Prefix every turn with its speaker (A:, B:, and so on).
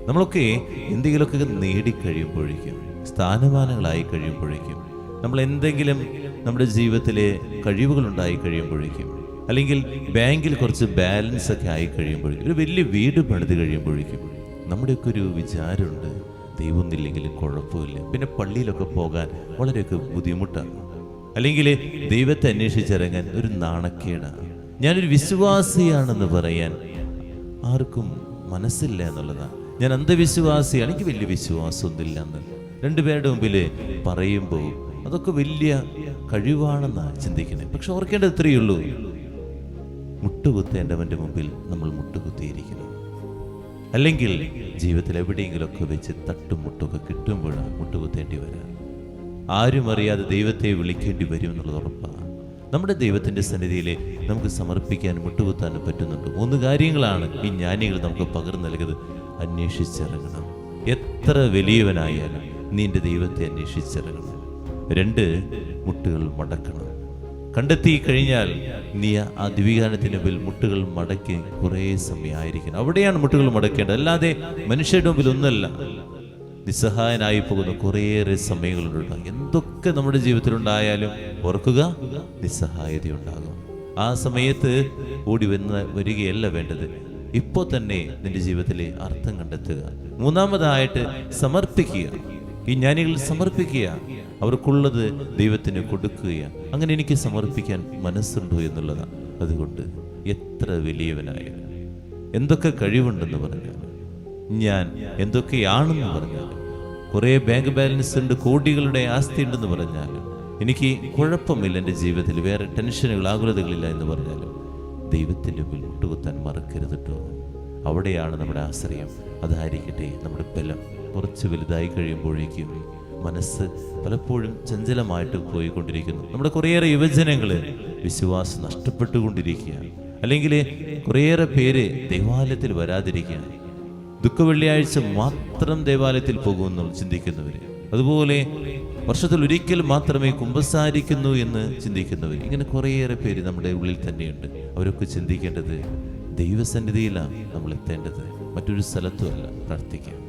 A: നമ്മളൊക്കെ എന്തെങ്കിലുമൊക്കെ നേടിക്കഴിയുമ്പോഴേക്കും, സ്ഥാനമാനങ്ങളായി കഴിയുമ്പോഴേക്കും, നമ്മൾ എന്തെങ്കിലും നമ്മുടെ ജീവിതത്തിലെ കഴിവുകൾ ഉണ്ടായി കഴിയുമ്പോഴേക്കും, അല്ലെങ്കിൽ ബാങ്കിൽ കുറച്ച് ബാലൻസ് ഒക്കെ ആയി കഴിയുമ്പോഴേക്കും, ഒരു വലിയ വീട് പണിത് കഴിയുമ്പോഴേക്കും നമ്മുടെയൊക്കെ ഒരു വിചാരമുണ്ട്, ദൈവമൊന്നുമില്ലെങ്കിലും കുഴപ്പമില്ല, പിന്നെ പള്ളിയിലൊക്കെ പോകാൻ വളരെയൊക്കെ ബുദ്ധിമുട്ടാണ്, അല്ലെങ്കിൽ ദൈവത്തെ അന്വേഷിച്ചിറങ്ങാൻ ഒരു നാണക്കേടാണ്, ഞാനൊരു വിശ്വാസിയാണെന്ന് പറയാൻ ആർക്കും മനസ്സില്ല എന്നുള്ളതാണ്, ഞാൻ അന്ധവിശ്വാസിയാണ്, എനിക്ക് വലിയ വിശ്വാസമൊന്നുമില്ല എന്ന് രണ്ടുപേരുടെ മുമ്പിൽ പറയുമ്പോൾ അതൊക്കെ വലിയ കഴിവാണെന്നാണ് ചിന്തിക്കുന്നത്. പക്ഷെ ഓർക്കേണ്ടത് ഇത്രയേ ഉള്ളൂ, മുട്ടുകുത്തേണ്ടവൻ്റെ മുമ്പിൽ നമ്മൾ മുട്ടുകുത്തിയിരിക്കണം. അല്ലെങ്കിൽ ജീവിതത്തിൽ എവിടെയെങ്കിലുമൊക്കെ വെച്ച് തട്ടും മുട്ടൊക്കെ കിട്ടുമ്പോഴാണ് മുട്ടുകുത്തേണ്ടി വരാം. ആരും അറിയാതെ ദൈവത്തെ വിളിക്കേണ്ടി വരും എന്നുള്ളത് ഉറപ്പാണ്. നമ്മുടെ ദൈവത്തിൻ്റെ സന്നിധിയിൽ നമുക്ക് സമർപ്പിക്കാനും മുട്ടുകുത്താനും പറ്റുന്നുണ്ട്. 3 കാര്യങ്ങളാണ് ഈ ജ്ഞാനികൾ നമുക്ക് പകർന്നു നൽകുന്നത്. അന്വേഷിച്ചിറങ്ങണം. എത്ര വലിയവനായാലും നീ എൻ്റെ ദൈവത്തെ അന്വേഷിച്ചിറങ്ങണം. 2, മുട്ടുകൾ മടക്കണം. കണ്ടെത്തി കഴിഞ്ഞാൽ നീ ആ ദിവികാനത്തിന് മുമ്പിൽ മുട്ടുകൾ മടക്കി കുറേ സമയമായിരിക്കണം. അവിടെയാണ് മുട്ടുകൾ മടക്കേണ്ടത്, അല്ലാതെ മനുഷ്യരുടെ മുമ്പിൽ ഒന്നല്ല. നിസ്സഹായനായി പോകുന്ന കുറേയേറെ സമയങ്ങളുണ്ട്. എന്തൊക്കെ നമ്മുടെ ജീവിതത്തിലുണ്ടായാലും ഓർക്കുക, നിസ്സഹായതയുണ്ടാകും. ആ സമയത്ത് ഓടി വരികയല്ല വേണ്ടത്, ഇപ്പോൾ തന്നെ നിന്റെ ജീവിതത്തിലെ അർത്ഥം കണ്ടെത്തുക. 3-ാമതായിട്ട് സമർപ്പിക്കുക. ഈ ജ്ഞാനികൾ സമർപ്പിക്കുക, അവർക്കുള്ളത് ദൈവത്തിന് കൊടുക്കുക. അങ്ങനെ എനിക്ക് സമർപ്പിക്കാൻ മനസ്സുണ്ടോ എന്നുള്ളതാണ്. അതുകൊണ്ട് എത്ര വലിയവനായാലും, എന്തൊക്കെ കഴിവുണ്ടെന്ന് പറഞ്ഞാൽ, ഞാൻ എന്തൊക്കെയാണെന്ന് പറഞ്ഞാൽ, കുറേ ബാങ്ക് ബാലൻസ് ഉണ്ട്, കോടികളുടെ ആസ്തി ഉണ്ടെന്ന് പറഞ്ഞാലും, എനിക്ക് കുഴപ്പമില്ല, എൻ്റെ ജീവിതത്തിൽ വേറെ ടെൻഷനുകൾ ആകുലതകളില്ല എന്ന് പറഞ്ഞാലും, ദൈവത്തിൻ്റെ മുമ്പിൽ മുട്ടുകുത്താൻ മറക്കരുത് കേട്ടോ. അവിടെയാണ് നമ്മുടെ ആശ്രയം. അതായിരിക്കട്ടെ നമ്മുടെ ബലം. കുറച്ച് വലുതായി കഴിയുമ്പോഴേക്കും മനസ്സ് പലപ്പോഴും ചഞ്ചലമായിട്ട് പോയിക്കൊണ്ടിരിക്കുന്നു. നമ്മുടെ കുറേയേറെ യുവജനങ്ങൾ വിശ്വാസം നഷ്ടപ്പെട്ടുകൊണ്ടിരിക്കുകയാണ്. അല്ലെങ്കിൽ കുറേയേറെ പേര് ദേവാലയത്തിൽ വരാതിരിക്കുകയാണ്. ദുഃഖവെള്ളിയാഴ്ച മാത്രം ദേവാലയത്തിൽ പോകുമെന്ന് ചിന്തിക്കുന്നവർ, അതുപോലെ വർഷത്തിൽ ഒരിക്കൽ മാത്രമേ കുമ്പസാരിക്കുന്നു എന്ന് ചിന്തിക്കുന്നവർ, ഇങ്ങനെ കുറേയേറെ പേര് നമ്മുടെ ഉള്ളിൽ തന്നെയുണ്ട്. അവരൊക്കെ ചിന്തിക്കേണ്ടത് ദൈവസന്നിധിയിലാണ് നമ്മൾ എത്തേണ്ടത്, മറ്റൊരു സ്ഥലത്തുമല്ല. പ്രാർത്ഥിക്കാം.